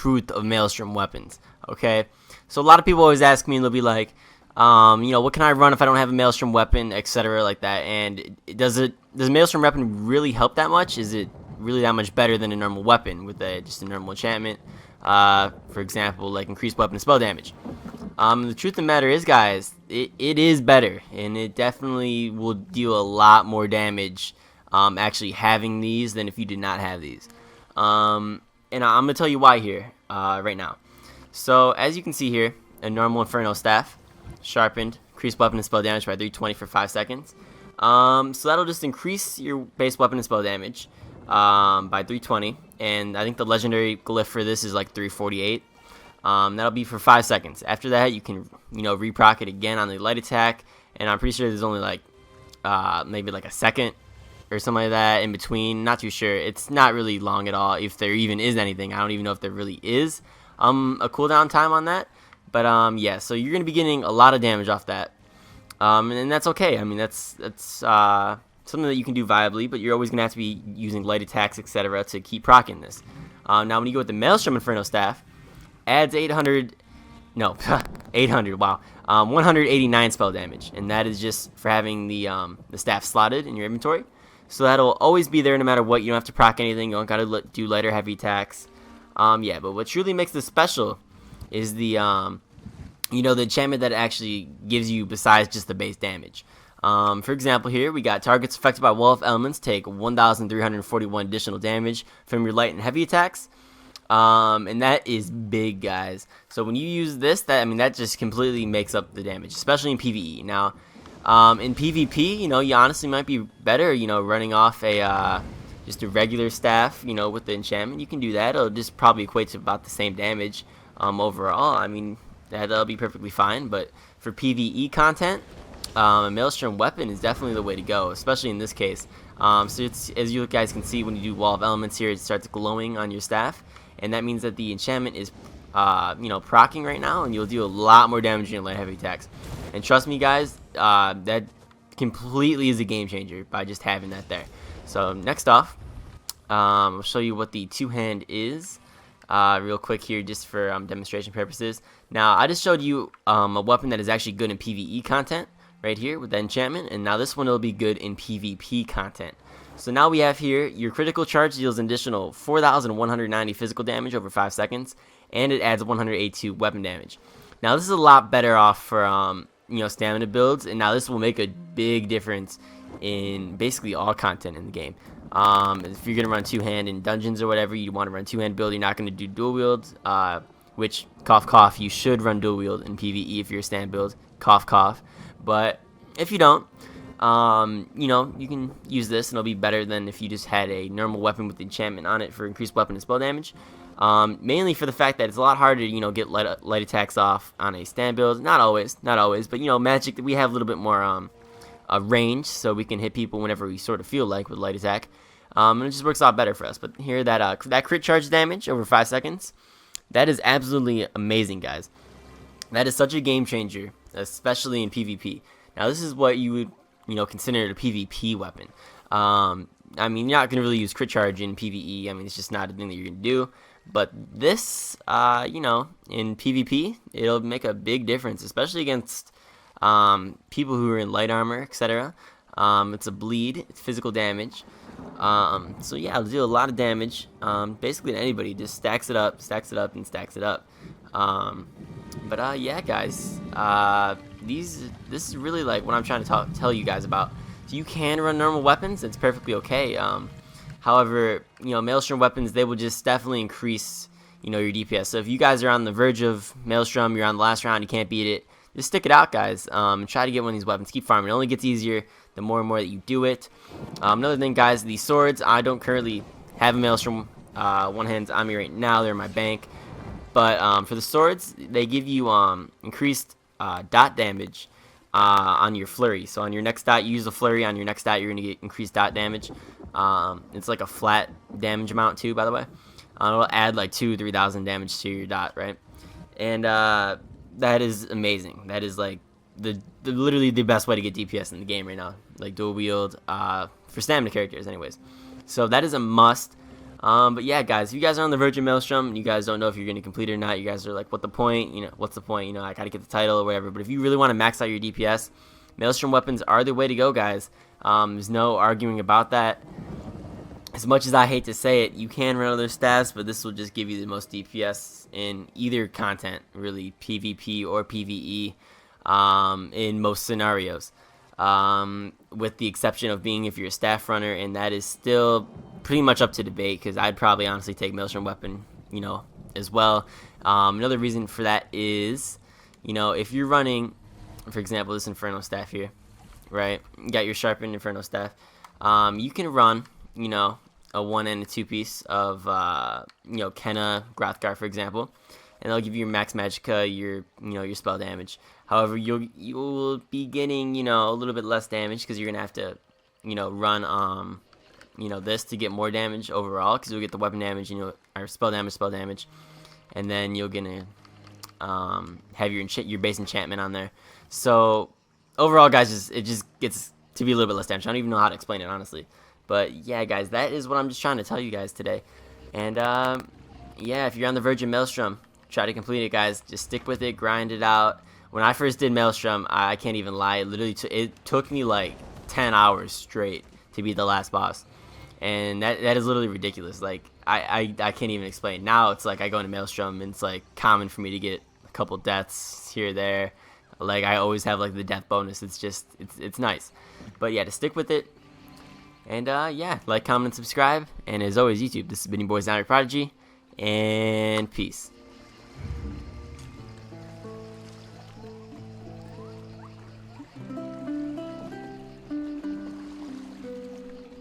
truth of Maelstrom weapons. Okay, so a lot of people always ask me, and they'll be like, what can I run if I don't have a Maelstrom weapon, etc., like that. And does Maelstrom weapon really help that much? Is it really that much better than a normal weapon with just a normal enchantment? For example, like increased weapon and spell damage. The truth of the matter is, guys, it is better, and it definitely will deal a lot more damage actually having these than if you did not have these. And I'm going to tell you why here right now. So, as you can see here, a normal Inferno Staff, sharpened, increased weapon and spell damage by 320 for 5 seconds. So that'll just increase your base weapon and spell damage by 320, and I think the legendary glyph for this is like 348. That'll be for 5 seconds. After that, you can reproc it again on the light attack, and I'm pretty sure there's only like maybe like a second or something like that in between. Not too sure. It's not really long at all, if there even is anything. I don't even know if there really is a cooldown time on that. But yeah, so you're gonna be getting a lot of damage off that, and that's okay. I mean, that's something that you can do viably, but you're always gonna have to be using light attacks, etc., to keep proccing this. Now, when you go with the Maelstrom Inferno Staff, adds 800, wow, 189 spell damage, and that is just for having the staff slotted in your inventory. So that'll always be there no matter what. You don't have to proc anything. You don't gotta do light or heavy attacks. Yeah, but what truly makes this special is the the enchantment that it actually gives you besides just the base damage. For example, here we got targets affected by wall of elements take 1,341 additional damage from your light and heavy attacks. And that is big, guys. So when you use this, that just completely makes up the damage, especially in PvE. Now, in PvP, you honestly might be better, running off just a regular staff, with the enchantment. You can do that. It'll just probably equate to about the same damage overall. I mean, that'll be perfectly fine. But for PvE content, a Maelstrom weapon is definitely the way to go, especially in this case. So it's, as you guys can see, when you do Wall of Elements here, it starts glowing on your staff. And that means that the enchantment is, proccing right now, and you'll do a lot more damage in your light heavy attacks. And trust me, guys, that completely is a game changer by just having that there. So next off, I'll show you what the two-hand is real quick here, just for demonstration purposes. Now, I just showed you a weapon that is actually good in PvE content right here with that enchantment, and now this one will be good in PvP content. So now we have here your critical charge deals an additional 4,190 physical damage over 5 seconds, and it adds 182 weapon damage. Now this is a lot better off for stamina builds, and now this will make a big difference in basically all content in the game. If you're gonna run two-hand in dungeons or whatever, you want to run two-hand build, you're not gonna do dual wield, which cough cough, you should run dual wield in PvE if you're a stand build, cough cough. But if you don't, you can use this, and it'll be better than if you just had a normal weapon with enchantment on it for increased weapon and spell damage. Mainly for the fact that it's a lot harder to, get light attacks off on a stand build. Not always, but, Magic, we have a little bit more range, so we can hit people whenever we sort of feel like with light attack. And it just works a lot better for us. But here, that crit charge damage over 5 seconds, that is absolutely amazing, guys. That is such a game changer, especially in PvP. Now, this is what you would consider a PvP weapon. You're not going to really use crit charge in PvE. It's just not a thing that you're going to do. But this, in PvP, it'll make a big difference, especially against people who are in light armor, etc. It's a bleed, it's physical damage. So yeah, it'll do a lot of damage, basically to anybody. Just stacks it up, and stacks it up. Yeah, guys, this is really like what I'm trying to tell you guys about. So you can run normal weapons, it's perfectly okay. However, Maelstrom weapons, they will just definitely increase, your DPS. So if you guys are on the verge of Maelstrom, you're on the last round, you can't beat it, just stick it out, guys. Try to get one of these weapons. Keep farming. It only gets easier the more and more that you do it. Another thing, guys, these swords, I don't currently have a Maelstrom one hand's on me right now. They're in my bank. But for the swords, they give you increased dot damage on your flurry. So on your next dot, you use a flurry. On your next dot, you're going to get increased dot damage. It's like a flat damage amount too, by the way. It'll add like 2,000-3,000 damage to your dot, right? And that is amazing. That is like literally the best way to get DPS in the game right now, like dual wield for stamina characters, anyways. So that is a must. But yeah, guys, if you guys are on the verge of Maelstrom and you guys don't know if you're going to complete it or not, you guys are like, what the point? You know, what's the point? You know, I got to get the title or whatever. But if you really want to max out your DPS, Maelstrom weapons are the way to go, guys. There's no arguing about that. As much as I hate to say it, you can run other staffs, but this will just give you the most DPS in either content, really, PvP or PvE, in most scenarios. With the exception of being if you're a staff runner, and that is still pretty much up to debate, because I'd probably honestly take Maelstrom weapon, you know, as well. Another reason for that is, you know, if you're running, for example, this Inferno staff here, right? You got your sharpened Inferno staff. You can run, you know, a 1 and a 2 piece of, you know, Kenna, Grothgar, for example, and they'll give you your max magicka, your, you know, your spell damage. However, you'll be getting, you know, a little bit less damage because you're gonna have to, you know, run, you know, this to get more damage overall, because you'll get the weapon damage, you know, or spell damage, and then you're gonna have your base enchantment on there. So overall, guys, it just gets to be a little bit less damage. I don't even know how to explain it, honestly. But yeah, guys, that is what I'm just trying to tell you guys today. And yeah, if you're on the verge of Maelstrom, try to complete it, guys. Just stick with it, grind it out. When I first did Maelstrom, I can't even lie. It literally it took me like 10 hours straight to beat the last boss. And that is literally ridiculous. Like, I can't even explain. Now it's like I go into Maelstrom and it's like common for me to get a couple deaths here or there. Like, I always have like the death bonus. It's just, it's nice. But yeah, to stick with it. And yeah, like, comment, and subscribe. And as always, YouTube, this has been your boy Zombie Prodigy. And peace.